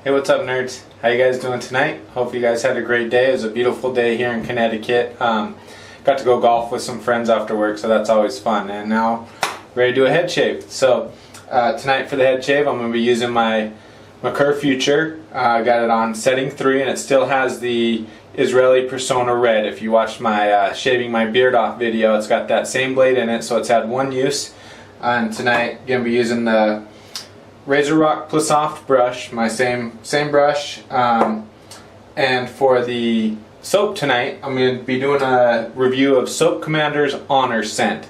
Hey, what's up, nerds? How you guys doing tonight? Hope you guys had a great day. It was a beautiful day here in Connecticut. Got to go golf with some friends after work, so that's always fun. And now, ready to do a head shave. So, tonight for the head shave, I'm going to be using my Merkur Futur. I got it on setting 3, and it still has the Israeli Personna red. If you watched my shaving my beard off video, it's got that same blade in it, so it's had one use. And tonight, going to be using the Razor Rock Plus Soft brush, my same brush, and for the soap tonight, I'm going to be doing a review of Soap Commander's Honor scent,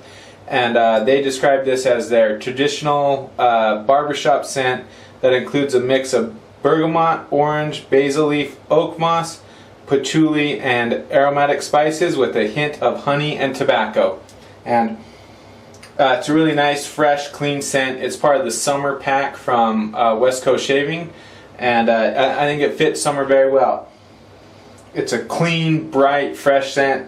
and they describe this as their traditional barbershop scent that includes a mix of bergamot, orange, basil leaf, oak moss, patchouli, and aromatic spices with a hint of honey and tobacco. And it's a really nice, fresh, clean scent. It's part of the summer pack from West Coast Shaving, and I think it fits summer very well. It's a clean, bright, fresh scent.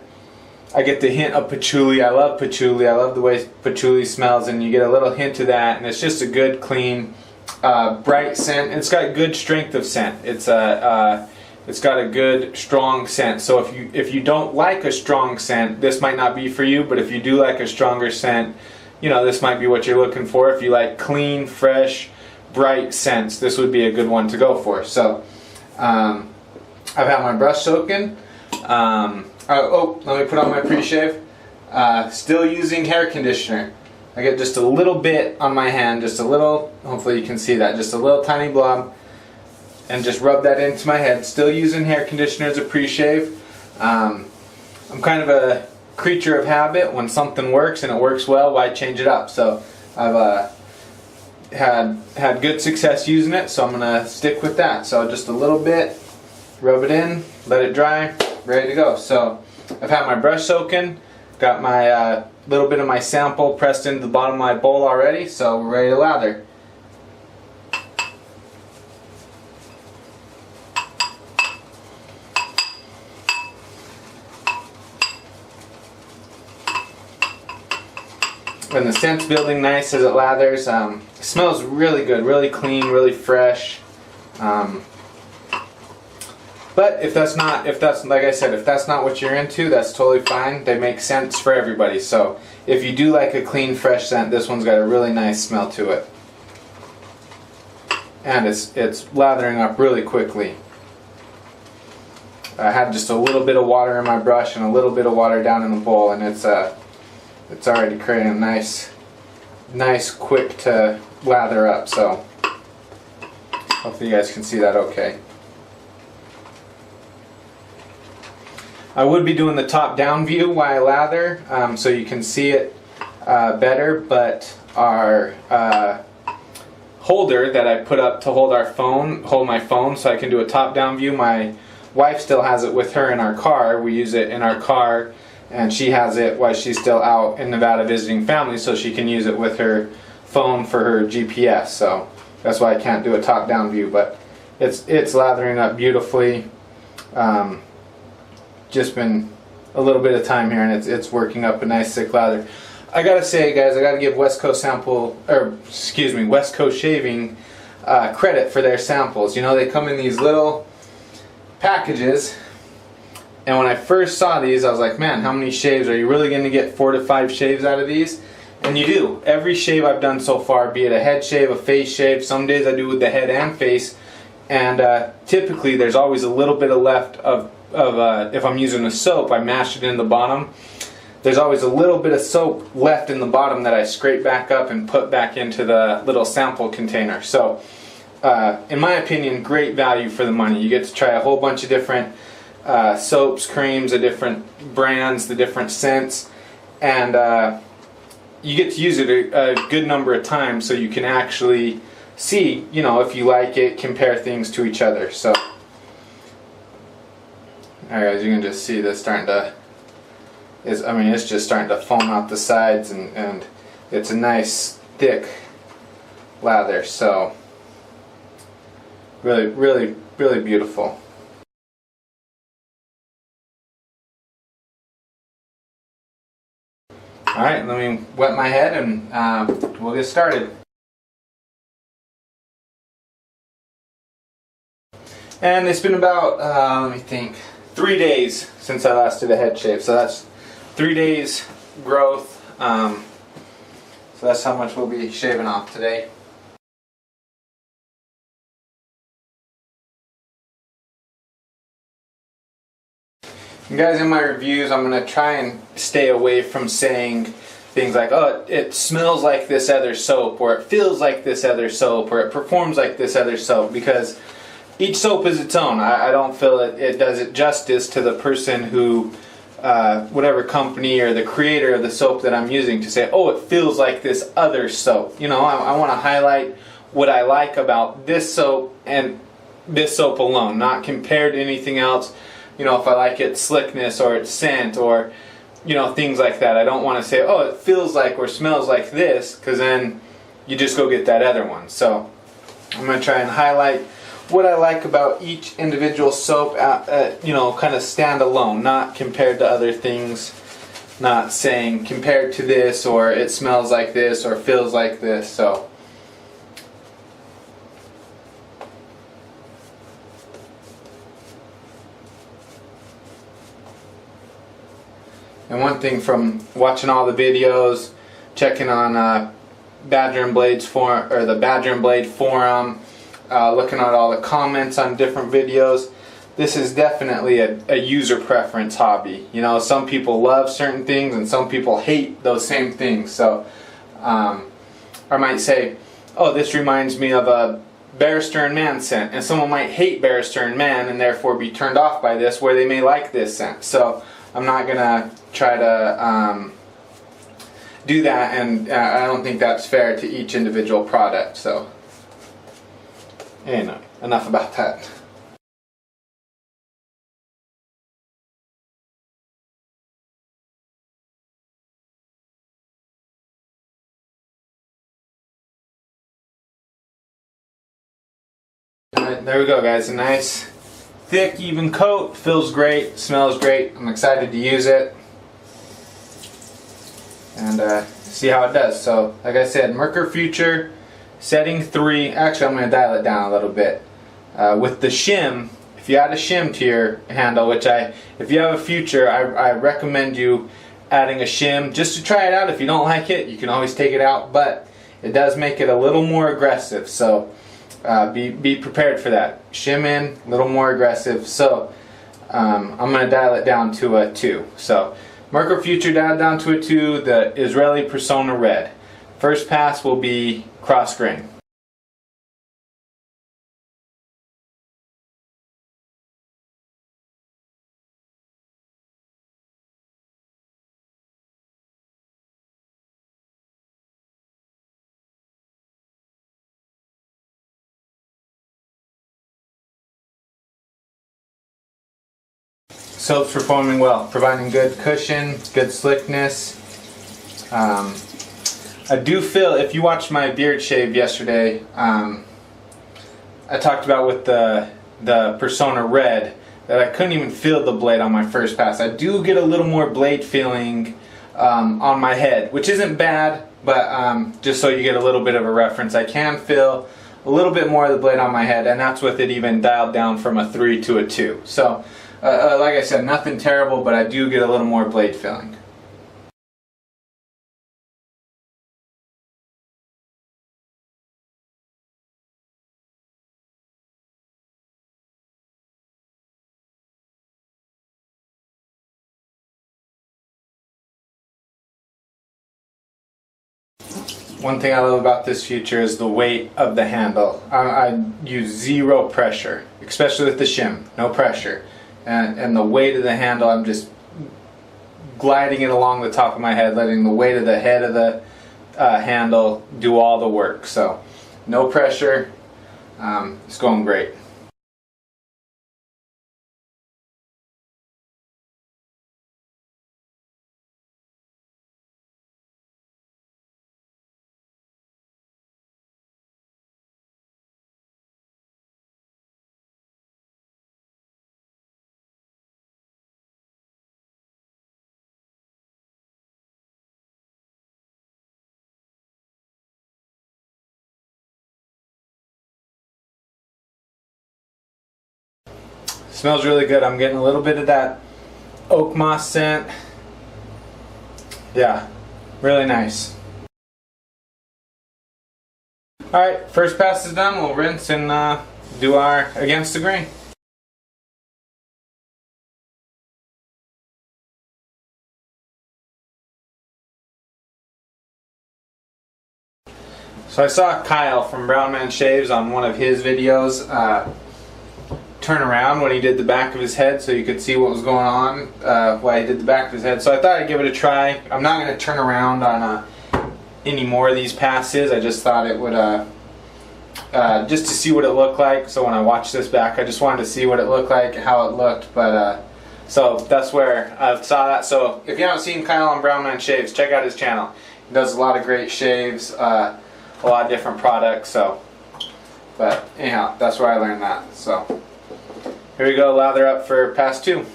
I get the hint of patchouli. I love patchouli. I love the way patchouli smells, and you get a little hint of that, and it's just a good, clean, bright scent. And it's got good strength of scent. It's got a good, strong scent. So if you don't like a strong scent, this might not be for you. But if you do like a stronger scent, you know, this might be what you're looking for. If you like clean, fresh, bright scents, this would be a good one to go for. So I've had my brush soaking. Let me put on my pre-shave. Still using hair conditioner. I get just a little bit on my hand, just a little. Hopefully you can see that, just a little tiny blob. And just rub that into my head. Still using hair conditioner as a pre-shave. I'm kind of a creature of habit. When something works and it works well, why change it up? So I've had good success using it, so I'm gonna stick with that. So just a little bit, rub it in, let it dry, ready to go. So I've had my brush soaking, got my little bit of my sample pressed into the bottom of my bowl already, so we're ready to lather. And the scent's building nice as it lathers. It smells really good, really clean, really fresh. But if that's like I said, if that's not what you're into, that's totally fine. They make scents for everybody. So if you do like a clean, fresh scent, this one's got a really nice smell to it. And it's lathering up really quickly. I had just a little bit of water in my brush and a little bit of water down in the bowl, and it's already creating a nice, quick to lather up. So hopefully you guys can see that okay. I would be doing the top-down view while I lather, so you can see it better. But our holder that I put up to hold my phone, so I can do a top-down view. My wife still has it with her in our car. We use it in our car. And she has it while she's still out in Nevada visiting family, so she can use it with her phone for her GPS. So that's why I can't do a top-down view, but it's lathering up beautifully. Just been a little bit of time here, and it's working up a nice thick lather. I gotta say, guys, I gotta give West Coast Shaving credit for their samples. You know, they come in these little packages. And when I first saw these, I was like, man, how many shaves? Are you really going to get 4 to 5 shaves out of these? And you do. Every shave I've done so far, be it a head shave, a face shave, some days I do with the head and face, and typically there's always a little bit of left of if I'm using a soap, I mash it in the bottom. There's always a little bit of soap left in the bottom that I scrape back up and put back into the little sample container. So, in my opinion, great value for the money. You get to try a whole bunch of different soaps, creams, the different brands, the different scents, and you get to use it a good number of times, so you can actually see, you know, if you like it, compare things to each other. So, alright guys, you can just see this starting to, it's just starting to foam out the sides, and it's a nice thick lather. So, really, really, really beautiful. Alright, let me wet my head and we'll get started. And it's been about, let me think, 3 days since I last did a head shave. So that's 3 days growth. So that's how much we'll be shaving off today. And guys, in my reviews, I'm going to try and stay away from saying things like, oh, it smells like this other soap, or it feels like this other soap, or it performs like this other soap, because each soap is its own. I don't feel it does it justice to the person who, whatever company or the creator of the soap that I'm using, to say, oh, it feels like this other soap. You know, I want to highlight what I like about this soap and this soap alone, not compared to anything else. You know, if I like its slickness or its scent or, you know, things like that. I don't want to say, oh, it feels like or smells like this, because then you just go get that other one. So I'm going to try and highlight what I like about each individual soap, you know, kind of stand alone, not compared to other things, not saying compared to this, or it smells like this, or feels like this. So and one thing from watching all the videos, checking on Badger and Blade's forum, or the Badger and Blade forum, looking at all the comments on different videos, this is definitely a user preference hobby. You know, some people love certain things and some people hate those same things. So I might say, oh, this reminds me of a Bear Stern Man scent, and someone might hate Bear Stern Man and therefore be turned off by this, where they may like this scent. So I'm not gonna try to do that, and I don't think that's fair to each individual product. So anyway, enough about that. Alright, there we go, guys. A nice thick, even coat. Feels great, smells great. I'm excited to use it and see how it does. So, like I said, Merkur Futur, setting 3. Actually, I'm going to dial it down a little bit. With the shim, if you add a shim to your handle, which if you have a Futur, I recommend you adding a shim just to try it out. If you don't like it, you can always take it out, but it does make it a little more aggressive. So be prepared for that. Shim in, a little more aggressive. So I'm going to dial it down to a 2. So Merkur Futur dialed down to a 2. The Israeli Personna Red. First pass will be cross grain. Soap's performing well, providing good cushion, good slickness. I do feel, if you watched my beard shave yesterday, I talked about with the Personna Red that I couldn't even feel the blade on my first pass. I do get a little more blade feeling on my head, which isn't bad, but just so you get a little bit of a reference, I can feel a little bit more of the blade on my head, and that's with it even dialed down from a 3 to a 2. So like I said, nothing terrible, but I do get a little more blade feeling. One thing I love about this Futur is the weight of the handle. I use 0 pressure, especially with the shim, no pressure. And the weight of the handle, I'm just gliding it along the top of my head, letting the weight of the head of the handle do all the work. So no pressure, it's going great. Smells really good. I'm getting a little bit of that oak moss scent. Yeah, really nice. Alright, first pass is done. We'll rinse and do our against the grain. So I saw Kyle from Brown Man Shaves on one of his videos turn around when he did the back of his head so you could see what was going on while he did the back of his head. So I thought I'd give it a try. I'm not going to turn around on any more of these passes. I just thought it would, just to see what it looked like. So when I watched this back, I just wanted to see what it looked like, how it looked. But so that's where I saw that. So if you haven't seen Kyle on Brown Man Shaves, check out his channel. He does a lot of great shaves. A lot of different products, so, but anyhow, that's where I learned that. So here we go, lather up for pass 2.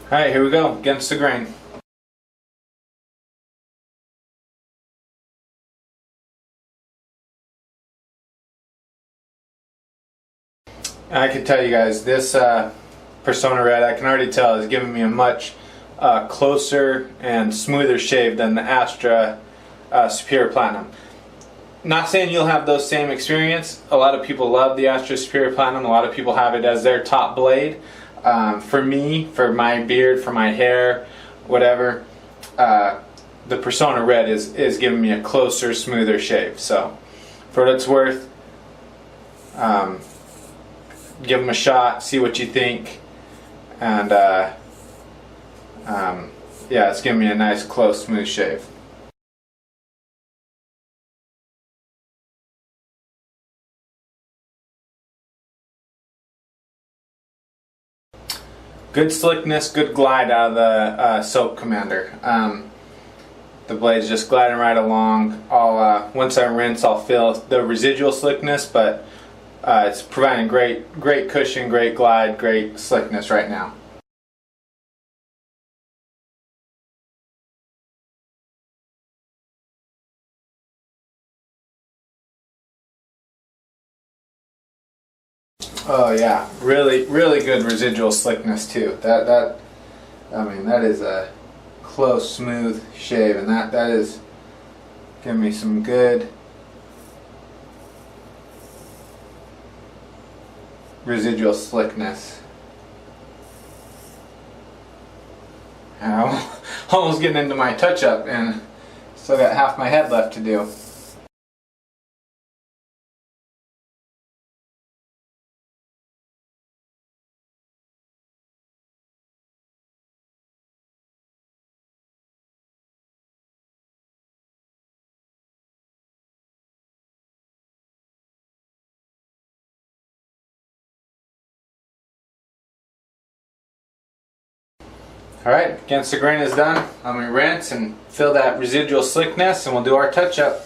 Alright, here we go, against the grain. I can tell you guys, this Personna Red, I can already tell, is giving me a much closer and smoother shave than the Astra Superior Platinum. Not saying you'll have those same experience. A lot of people love the Astra Superior Platinum. A lot of people have it as their top blade. For me, for my beard, for my hair, whatever, the Personna Red is giving me a closer, smoother shave. So, for what it's worth, give them a shot, see what you think, and yeah, it's giving me a nice, close, smooth shave. Good slickness, good glide out of the Soap Commander. The blade's just gliding right along. Once I rinse, I'll feel the residual slickness, but it's providing great cushion, great glide, great slickness right now. Oh yeah, really good residual slickness too. I mean, that is a close, smooth shave, and that is giving me some good residual slickness. And I'm almost getting into my touch-up and still got half my head left to do. Alright, against the grain is done. I'm going to rinse and fill that residual slickness, and we'll do our touch-up.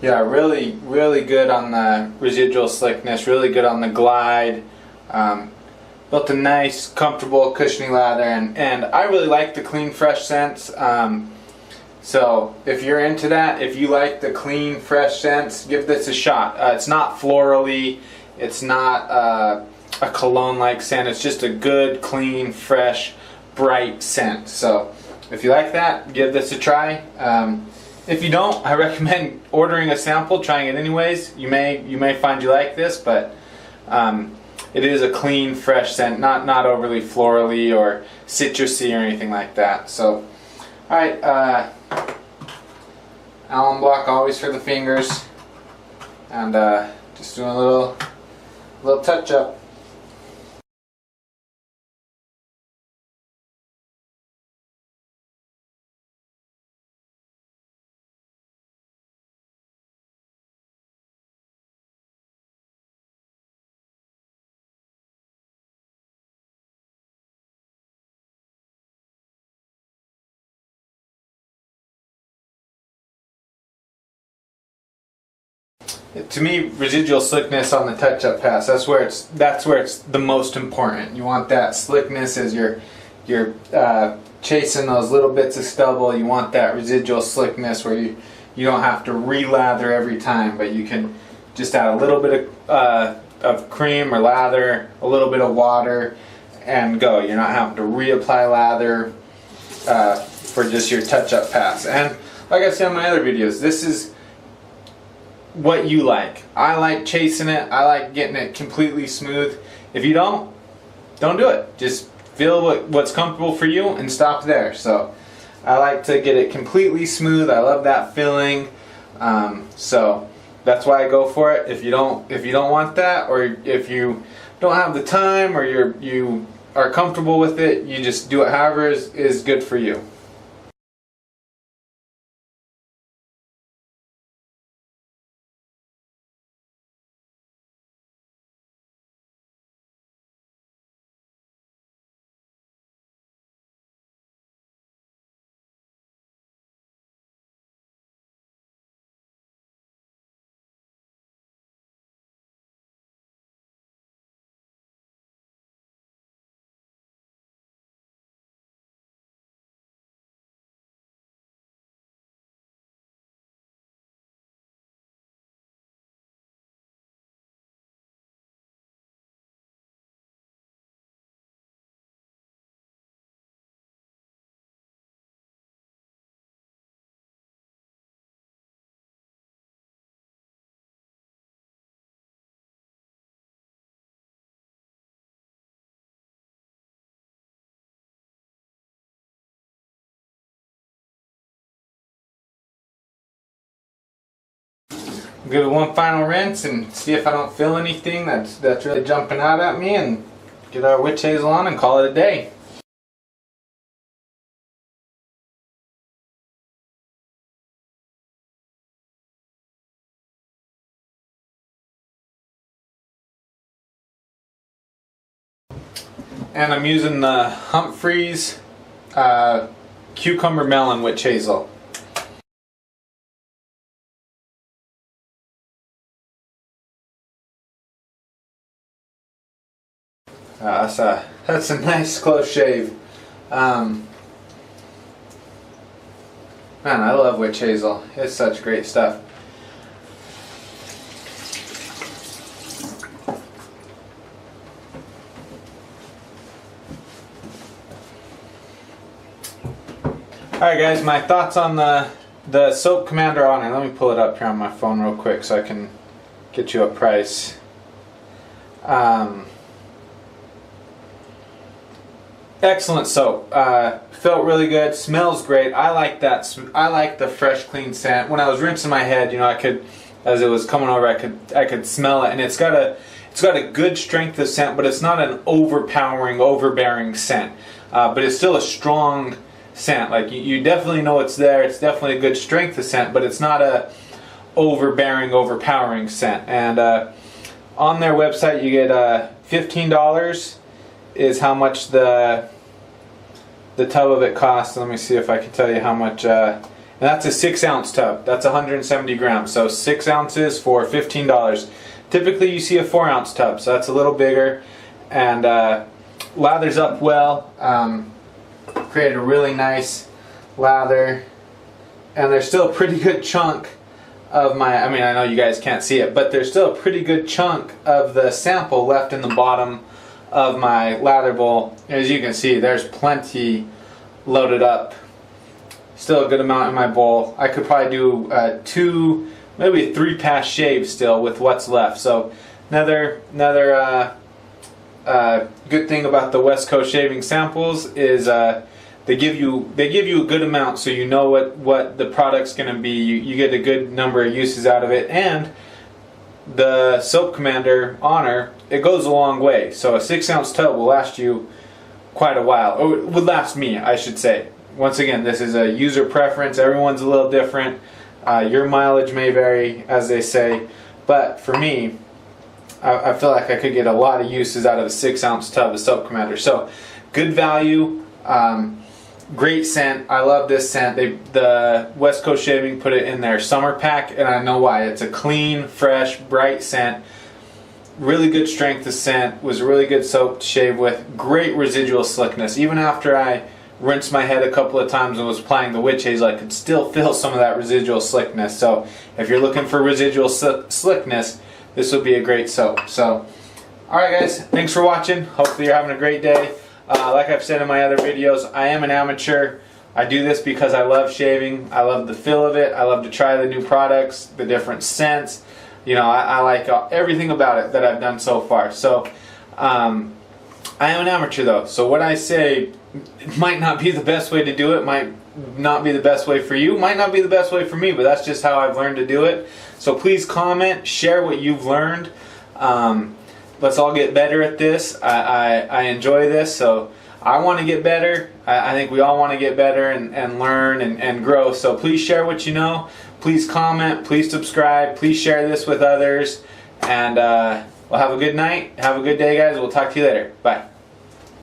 Yeah, really good on the residual slickness, really good on the glide. Built a nice, comfortable, cushiony lather, and I really like the clean, fresh scents. So if you're into that, if you like the clean, fresh scents, give this a shot. It's not florally. It's not a cologne-like scent. It's just a good, clean, fresh, bright scent. So if you like that, give this a try. If you don't, I recommend ordering a sample, trying it anyways. You may find you like this, but it is a clean, fresh scent, not overly florally or citrusy or anything like that. So, all right, Allen block always for the fingers, and just doing a little touch up. to me, residual slickness on the touch-up pass, that's where it's the most important. You want that slickness as you're chasing those little bits of stubble. You want that residual slickness where you don't have to re-lather every time, but you can just add a little bit of cream or lather, a little bit of water, and go. You're not having to reapply lather for just your touch-up pass. And like I said in my other videos, this is what you like. I like chasing it. I like getting it completely smooth. If you don't do it. Just feel what's comfortable for you and stop there. So I like to get it completely smooth. I love that feeling. So that's why I go for it. If you don't want that, or if you don't have the time, or you are comfortable with it, you just do it however is good for you. Give it one final rinse and see if I don't feel anything that's really jumping out at me, and get our witch hazel on and call it a day. And I'm using the Humphreys Cucumber Melon Witch Hazel. That's a nice close shave. Man, I love witch hazel. It's such great stuff. Alright guys, my thoughts on the Soap Commander Honor. Let me pull it up here on my phone real quick so I can get you a price. Excellent soap. Felt really good. Smells great. I like that. I like the fresh, clean scent. When I was rinsing my head, you know, I could, as it was coming over, I could smell it, and it's got a good strength of scent, but it's not an overpowering, overbearing scent. But it's still a strong scent. Like you definitely know it's there. It's definitely a good strength of scent, but it's not a overbearing, overpowering scent. And on their website, you get $15. Is how much the tub of it costs. Let me see if I can tell you how much. And that's a 6-ounce tub. That's 170 grams. So 6 ounces for $15. Typically, you see a 4-ounce tub, so that's a little bigger, and lathers up well. Created a really nice lather, and there's still a pretty good chunk of my. I mean, I know you guys can't see it, but there's still a pretty good chunk of the sample left in the bottom of my lather bowl. As you can see, there's plenty loaded up. Still a good amount in my bowl. I could probably do 2, maybe 3 pass shaves still with what's left. So another good thing about the West Coast shaving samples is they give you a good amount, so you know what the product's going to be. You get a good number of uses out of it, and the Soap Commander Honor, it goes a long way. So a 6-ounce tub will last you quite a while, or would last me, I should say. Once again, this is a user preference. Everyone's a little different. Your mileage may vary, as they say, but for me, I feel like I could get a lot of uses out of a 6-ounce tub of Soap Commander. So good value. Great scent. I love this scent. The West Coast Shaving put it in their summer pack, and I know why. It's a clean, fresh, bright scent. Really good strength of scent. Was a really good soap to shave with. Great residual slickness. Even after I rinsed my head a couple of times and was applying the witch hazel, I could still feel some of that residual slickness. So if you're looking for residual slickness, this would be a great soap. So, alright guys, thanks for watching. Hopefully you're having a great day. Like I've said in my other videos, I am an amateur. I do this because I love shaving. I love the feel of it. I love to try the new products, the different scents. You know, I like everything about it that I've done so far. So, I am an amateur though. So what I say might not be the best way to do it, might not be the best way for you, might not be the best way for me, but that's just how I've learned to do it. So please comment, share what you've learned. Let's all get better at this. I enjoy this, so I want to get better. I think we all want to get better and learn and grow. So please share what you know. Please comment. Please subscribe. Please share this with others. And well, have a good night. Have a good day, guys. We'll talk to you later. Bye.